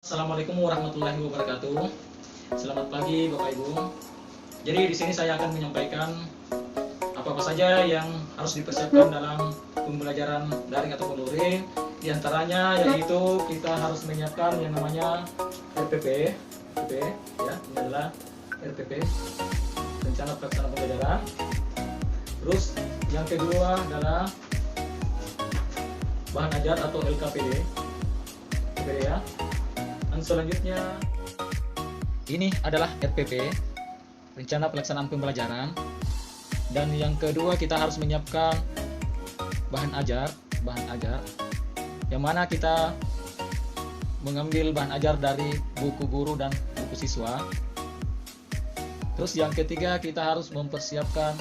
Assalamualaikum warahmatullahi wabarakatuh. Selamat pagi Bapak Ibu. Jadi di sini saya akan menyampaikan apa-apa saja yang harus dipersiapkan dalam pembelajaran daring atau luring. Di antaranya yaitu kita harus menyiapkan yang namanya RPP, ya, ini adalah RPP, rencana pelaksanaan pembelajaran. Terus yang kedua adalah bahan ajar atau LKPD, ya. Dan selanjutnya ini adalah RPP, rencana pelaksanaan pembelajaran. Dan yang kedua kita harus menyiapkan bahan ajar, yang mana kita mengambil bahan ajar dari buku guru dan buku siswa. Terus yang ketiga kita harus mempersiapkan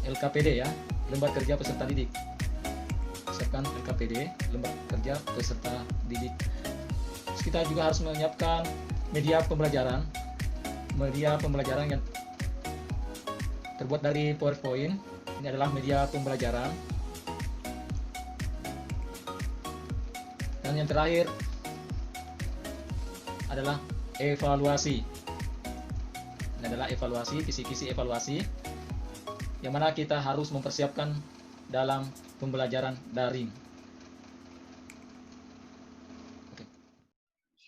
LKPD, ya, lembar kerja peserta didik. Persiapkan LKPD, lembar kerja peserta didik. Kita juga harus menyiapkan media pembelajaran yang terbuat dari PowerPoint. Ini adalah media pembelajaran. Dan yang terakhir adalah evaluasi. Ini adalah evaluasi, kisi-kisi evaluasi, yang mana kita harus mempersiapkan dalam pembelajaran daring.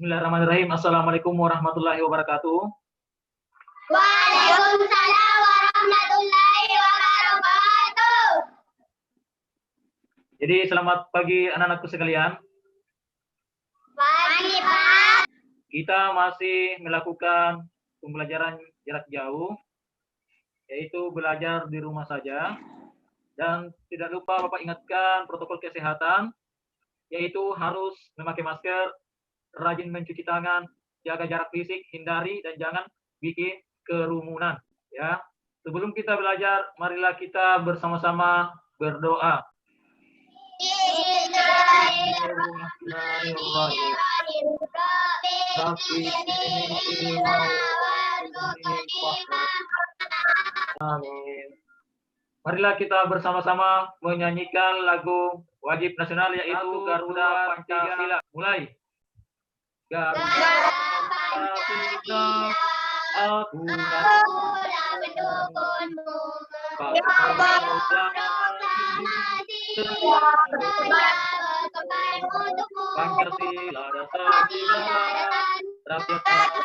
Bismillahirrahmanirrahim. Assalamualaikum warahmatullahi wabarakatuh. Waalaikumsalam warahmatullahi wabarakatuh. Jadi selamat pagi anak-anakku sekalian. Pagi, Pak. Kita masih melakukan pembelajaran jarak jauh, yaitu belajar di rumah saja. Dan tidak lupa Bapak ingatkan protokol kesehatan, yaitu harus memakai masker, rajin mencuci tangan, jaga jarak fisik, hindari dan jangan bikin kerumunan, ya. Sebelum kita belajar, marilah kita bersama-sama berdoa. Amin. Marilah kita bersama-sama menyanyikan lagu wajib nasional, yaitu Garuda Pancasila. Mulai. Garuda Pancasila, aku mendukungmu. Pancasila dasar kebenaran, rakyat adil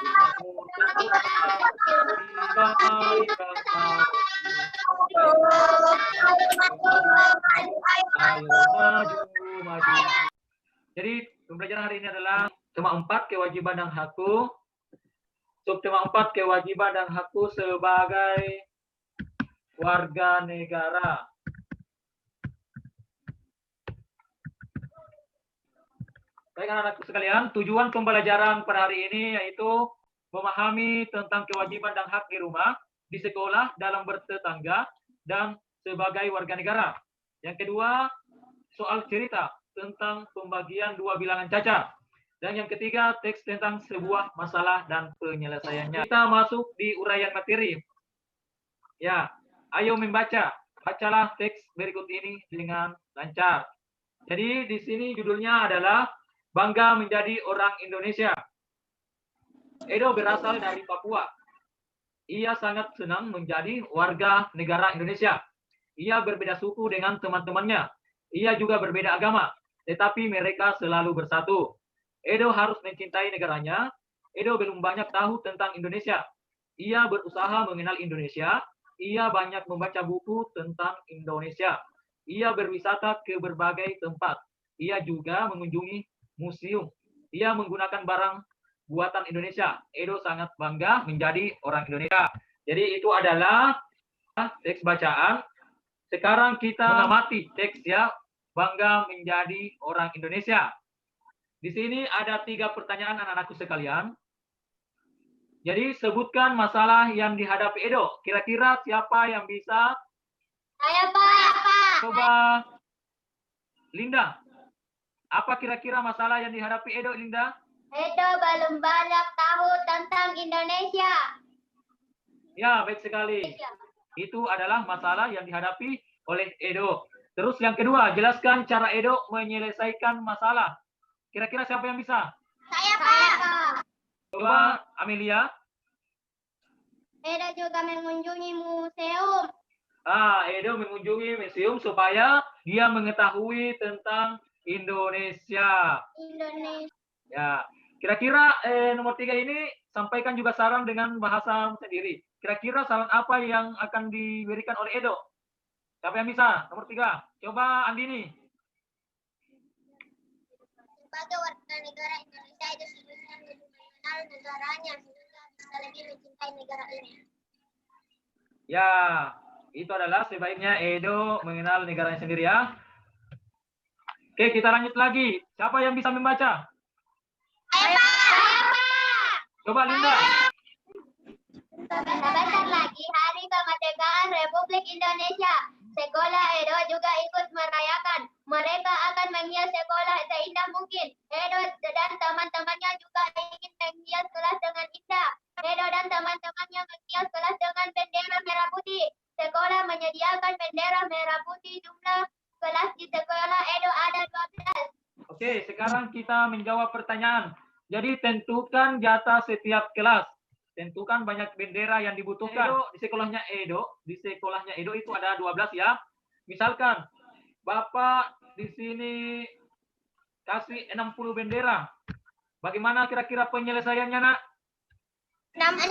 maju. Jadi pembelajaran hari ini adalah tema 4, kewajiban dan hakku. Subtema 4, kewajiban dan hakku sebagai warga negara. Baik anak-anakku sekalian, tujuan pembelajaran pada hari ini yaitu memahami tentang kewajiban dan hak di rumah, di sekolah, dalam bertetangga, dan sebagai warga negara. Yang kedua, soal cerita tentang pembagian 2 bilangan caca. Dan yang ketiga, teks tentang sebuah masalah dan penyelesaiannya. Kita masuk di uraian materi. Ya, ayo membaca. Bacalah teks berikut ini dengan lancar. Jadi di sini judulnya adalah Bangga Menjadi Orang Indonesia. Edo berasal dari Papua. Ia sangat senang menjadi warga negara Indonesia. Ia berbeda suku dengan teman-temannya. Ia juga berbeda agama, tetapi mereka selalu bersatu. Edo harus mencintai negaranya. Edo belum banyak tahu tentang Indonesia. Ia berusaha mengenal Indonesia. Ia banyak membaca buku tentang Indonesia. Ia berwisata ke berbagai tempat. Ia juga mengunjungi museum. Ia menggunakan barang buatan Indonesia. Edo sangat bangga menjadi orang Indonesia. Jadi itu adalah teks bacaan. Sekarang kita mengamati teks, ya, bangga menjadi orang Indonesia. Di sini ada 3 pertanyaan anak-anakku sekalian. Jadi sebutkan masalah yang dihadapi Edo. Kira-kira siapa yang bisa? Saya, Pak. Coba Linda. Apa kira-kira masalah yang dihadapi Edo, Linda? Edo belum banyak tahu tentang Indonesia. Ya, baik sekali. Itu adalah masalah yang dihadapi oleh Edo. Terus yang kedua, jelaskan cara Edo menyelesaikan masalah. Kira-kira siapa yang bisa? Saya, Pak. Coba Amelia. Edo juga mengunjungi museum. Edo mengunjungi museum supaya dia mengetahui tentang Indonesia. Ya, kira-kira nomor 3 ini sampaikan juga saran dengan bahasa sendiri. Kira-kira saran apa yang akan diberikan oleh Edo? Siapa yang bisa? Nomor 3. Coba Andini. Sebagai warga negara Indonesia itu seharusnya lebih mengenal negaranya sehingga bisa lebih mencintai negara ini. Ya, itu adalah sebaiknya Edo mengenal negaranya sendiri ya. Oke, kita lanjut lagi. Siapa yang bisa membaca? Coba Linda. Sebentar lagi Hari Kemerdekaan Republik Indonesia. Sekolah Edo juga ikut merayakan. Mereka akan menghias sekolah seindah mungkin. Edo dan teman-temannya juga ingin menghias kelas dengan indah. Edo dan teman-temannya menghias kelas dengan bendera merah putih. Sekolah menyediakan bendera merah putih. Jumlah kelas di sekolah Edo ada 12. Oke, sekarang kita menjawab pertanyaan. Jadi tentukan jatah setiap kelas. Tentukan banyak bendera yang dibutuhkan. Di sekolahnya Edo itu ada 12 ya. Misalkan Bapak di sini kasih 60 bendera. Bagaimana kira-kira penyelesaiannya, Nak? 60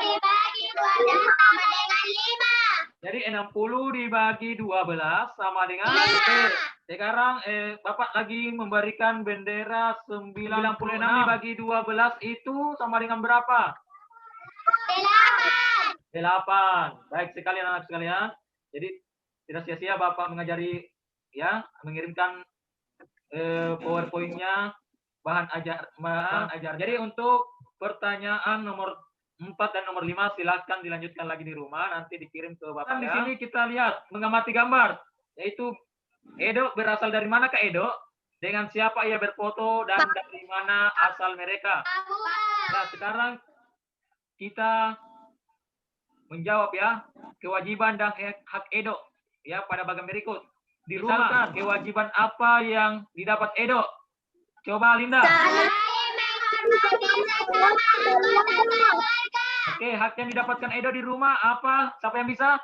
dibagi 12 sama dengan 5. Jadi 60 dibagi 12 sama dengan 5. Sekarang Bapak lagi memberikan bendera 96 dibagi 12 itu sama dengan berapa? 8. Baik sekali anak sekalian. Jadi tidak sia-sia Bapak mengajari ya, mengirimkan PowerPoint-nya bahan ajar. Jadi untuk pertanyaan nomor 4 dan nomor 5 silakan dilanjutkan lagi di rumah, nanti dikirim ke Bapak. Di sini kita lihat mengamati gambar, yaitu Edo berasal dari mana Kak Edo? Dengan siapa ia berfoto dan dari mana asal mereka? Nah, sekarang kita menjawab ya kewajiban dan hak Edo ya pada bagian berikut. Di rumah kewajiban apa yang didapat Edo? Coba Linda. Oke, hak yang didapatkan Edo di rumah apa? Siapa yang bisa?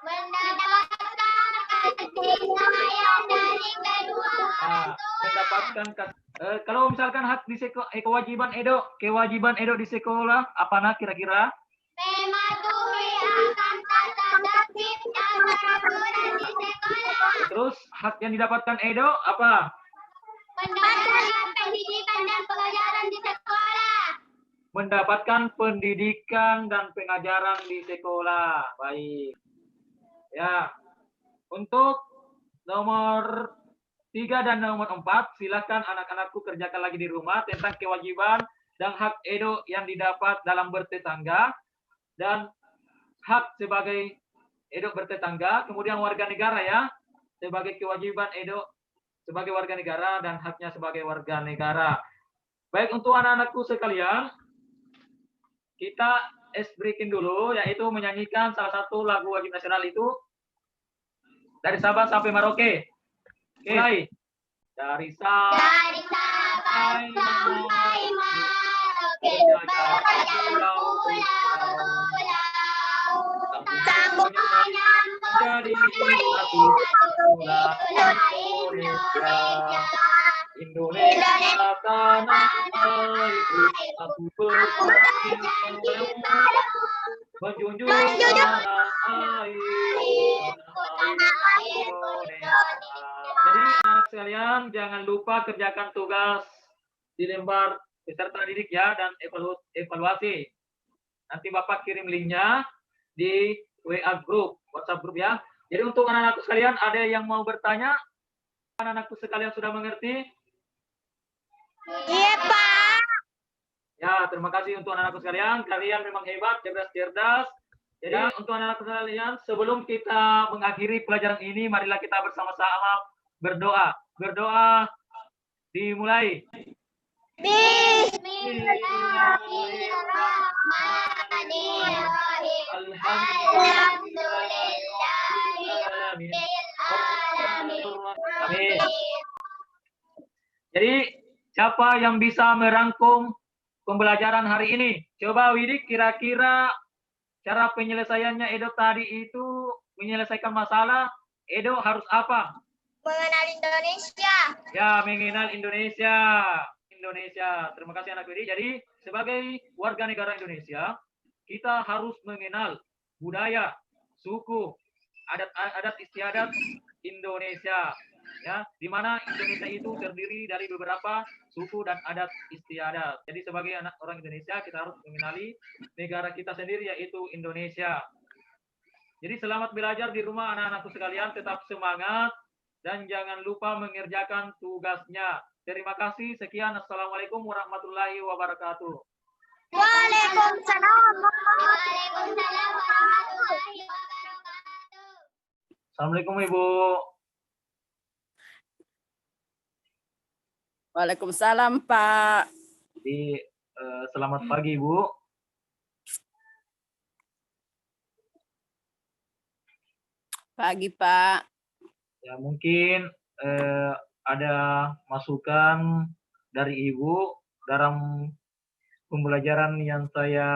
Mendapatkan kalau misalkan hak di kewajiban Edo di sekolah apa nak kira-kira? Mematuhi akan tata tertib dan peraturan di sekolah. Terus hak yang didapatkan Edo apa? Mendapatkan pendidikan dan pengajaran di sekolah. Mendapatkan pendidikan dan pengajaran di sekolah. Baik. Ya. Untuk nomor 3 dan nomor 4, silakan anak-anakku kerjakan lagi di rumah tentang kewajiban dan hak Edo yang didapat dalam bertetangga dan hak sebagai Edo bertetangga, kemudian warga negara ya, sebagai kewajiban Edo sebagai warga negara dan haknya sebagai warga negara. Baik, untuk anak-anakku sekalian, kita ice breaking dulu, yaitu menyanyikan salah satu lagu wajib nasional itu dari Sabah sampai Merauke. Oke, mulai. Dari Sabah sampai Merauke, berjalan pulau-pulau, semuanya menjadi satu itulah Indonesia. Indonesia tanah airku, aku bercinta menjunjung tanah air Indonesia. Jadi anak sekalian jangan lupa kerjakan tugas di lembar peserta didik ya dan evaluasi. Nanti Bapak kirim linknya di WA group, WhatsApp group ya. Jadi untuk anak-anakku sekalian ada yang mau bertanya? Anak-anakku sekalian sudah mengerti? Iya, Pak. Ya, terima kasih untuk anak-anakku sekalian. Kalian memang hebat, cerdas-cerdas. Jadi untuk anak-anak sekalian, sebelum kita mengakhiri pelajaran ini, marilah kita bersama-sama berdoa. Berdoa dimulai. Bismillahirrahmanirrahim. Alhamdulillahirrahmanirrahim. Jadi, siapa yang bisa merangkum pembelajaran hari ini. Coba Widik, kira-kira cara penyelesaiannya Edo tadi itu menyelesaikan masalah, Edo harus apa? Mengenal Indonesia. Ya, mengenal Indonesia. Indonesia. Terima kasih anak Widik. Jadi, sebagai warga negara Indonesia, kita harus mengenal budaya, suku, adat istiadat Indonesia. Ya, di mana Indonesia itu terdiri dari beberapa suku dan adat istiadat. Jadi sebagai anak orang Indonesia kita harus mengenali negara kita sendiri yaitu Indonesia. Jadi selamat belajar di rumah anak-anakku sekalian, tetap semangat dan jangan lupa mengerjakan tugasnya. Terima kasih. Sekian. Assalamualaikum warahmatullahi wabarakatuh. Waalaikumsalam. Waalaikumsalam warahmatullahi wabarakatuh. Assalamualaikum Ibu. Waalaikumsalam, Pak. Jadi selamat pagi Ibu. Pagi, Pak. Ya mungkin ada masukan dari Ibu dalam pembelajaran yang saya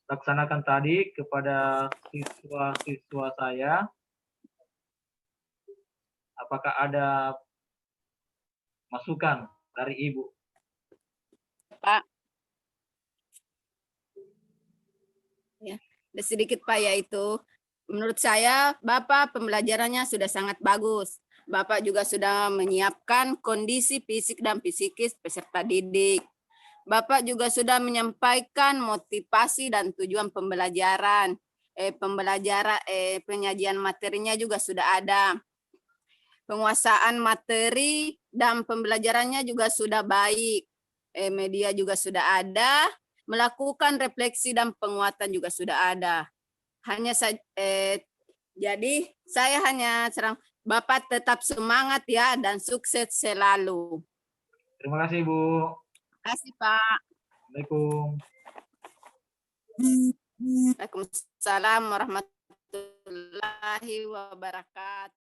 laksanakan tadi kepada siswa-siswa saya. Apakah ada masukan dari Ibu? Pak. Ya, ada sedikit Pak, yaitu menurut saya Bapak pembelajarannya sudah sangat bagus. Bapak juga sudah menyiapkan kondisi fisik dan psikis peserta didik. Bapak juga sudah menyampaikan motivasi dan tujuan pembelajaran. Penyajian materinya juga sudah ada. Penguasaan materi dan pembelajarannya juga sudah baik. Media juga sudah ada. Melakukan refleksi dan penguatan juga sudah ada. Jadi saya hanya serang Bapak tetap semangat ya dan sukses selalu. Terima kasih Ibu. Terima kasih Pak. Assalamualaikum. Waalaikumsalam warahmatullahi wabarakatuh.